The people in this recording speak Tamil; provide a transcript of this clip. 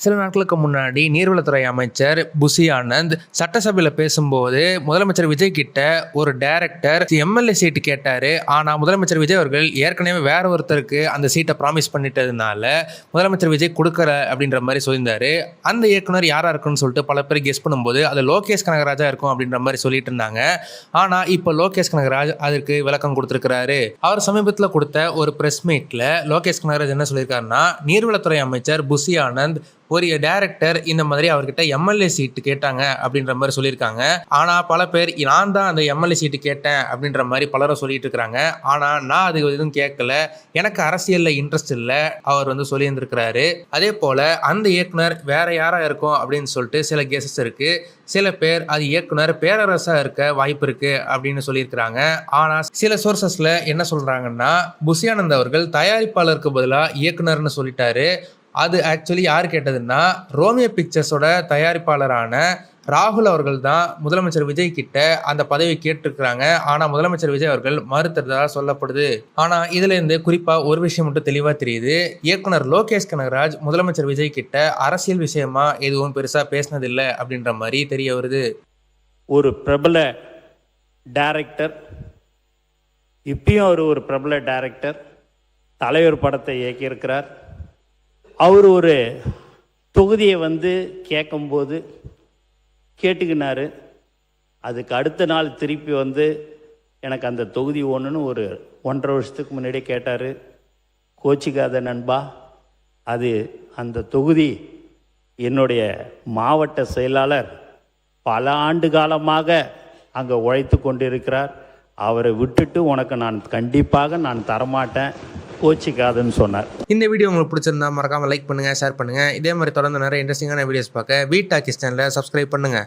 சில நாட்களுக்கு முன்னாடி நீர்வளத்துறை அமைச்சர் புசி ஆனந்த் சட்டசபையில் பேசும்போது முதலமைச்சர் விஜய் கிட்ட ஒரு டைரக்டர் எம்எல்ஏ சீட்டு கேட்டாரு. ஆனா முதலமைச்சர் விஜய் அவர்கள் ஏற்கனவே வேற ஒருத்தருக்கு அந்த சீட்டை ப்ராமிஸ் பண்ணிட்டதுனால முதலமைச்சர் விஜய் கொடுக்கற அப்படின்ற மாதிரி சொல்லியிருந்தாரு. அந்த இயக்குனர் யாரா இருக்குன்னு சொல்லிட்டு பல பேர் கெஸ் பண்ணும்போது அது லோகேஷ் கனகராஜா இருக்கும் அப்படின்ற மாதிரி சொல்லிட்டு இருந்தாங்க. ஆனா இப்போ லோகேஷ் கனகராஜ் அதற்கு விளக்கம் கொடுத்திருக்கிறாரு. அவர் சமீபத்தில் கொடுத்த ஒரு பிரஸ் மீட்ல லோகேஷ் கனகராஜ் என்ன சொல்லியிருக்காருன்னா, நீர்வளத்துறை அமைச்சர் புசி ஆனந்த் ஒரு டைரக்டர் இந்த மாதிரி அவர்கிட்ட எம்எல்ஏ சீட்டு கேட்டாங்க அப்படின்ற மாதிரி சொல்லியிருக்காங்க. ஆனா பல பேர் நான் தான் அந்த எம்எல்ஏ சீட்டு கேட்டேன் அப்படின்ற மாதிரி பலரும் சொல்லிட்டு இருக்கிறாங்க. ஆனா நான் அது எதுவும் கேட்கல, எனக்கு அரசியல்ல இன்ட்ரெஸ்ட் இல்லை அவர் வந்து சொல்லியிருந்திருக்கிறாரு. அதே போல அந்த இயக்குனர் வேற யாரா இருக்கும் அப்படின்னு சொல்லிட்டு சில கெஸஸ் இருக்கு. சில பேர் அது இயக்குனர் பேரரசா இருக்க வாய்ப்பு இருக்கு அப்படின்னு சொல்லியிருக்கிறாங்க. ஆனா சில சோர்சஸ்ல என்ன சொல்றாங்கன்னா, புசி ஆனந்த் அவர்கள் தயாரிப்பாளருக்கு பதிலாக இயக்குனர்னு சொல்லிட்டாரு. அது ஆக்சுவலி யார் கேட்டதுன்னா, ரோமியோ பிக்சர்ஸோட தயாரிப்பாளரான ராகுல் அவர்கள் தான் முதலமைச்சர் விஜய் கிட்ட அந்த பதவி கேட்டிருக்கிறாங்க. ஆனா முதலமைச்சர் விஜய் அவர்கள் மறுத்ததா சொல்லப்படுது. ஆனா இதுல இருந்து குறிப்பா ஒரு விஷயம் மட்டும் தெளிவா தெரியுது. இயக்குனர் லோகேஷ் கனகராஜ் முதலமைச்சர் விஜய் கிட்ட அரசியல் விஷயமா எதுவும் பெருசா பேசினதில்லை அப்படின்ற மாதிரி தெரிய வருது. ஒரு பிரபல டைரக்டர், இப்பயும் அவர் ஒரு பிரபல டைரக்டர், தலைவர் படத்தை இயக்கியிருக்கிறார். அவர் ஒரு தொகுதியை வந்து கேட்கும்போது கேட்டுக்கினாரு. அதுக்கு அடுத்த நாள் திருப்பி வந்து எனக்கு அந்த தொகுதி ஒன்றுன்னு ஒரு 1.5 வருஷத்துக்கு முன்னாடியே கேட்டார். கோச்சிக்காத நண்பா, அது அந்த தொகுதி என்னுடைய மாவட்ட செயலாளர் பல ஆண்டு காலமாக அங்கே உழைத்து கொண்டிருக்கிறார். அவரை விட்டுட்டு உனக்கு நான் கண்டிப்பாக நான் தரமாட்டேன், கோச்சிக்காதுன்னு சொன்னார். இந்த வீடியோ உங்களுக்கு பிடிச்சிருந்தா மறக்காம லைக் பண்ணுங்க, ஷேர் பண்ணுங்க. இதே மாதிரி தொடர்ந்து நிறைய இன்ட்ரெஸ்டிங்கான வீடியோஸ் பார்க்க வீட் டாக்கிஸ் சேனலை சப்ஸ்கிரைப் பண்ணுங்க.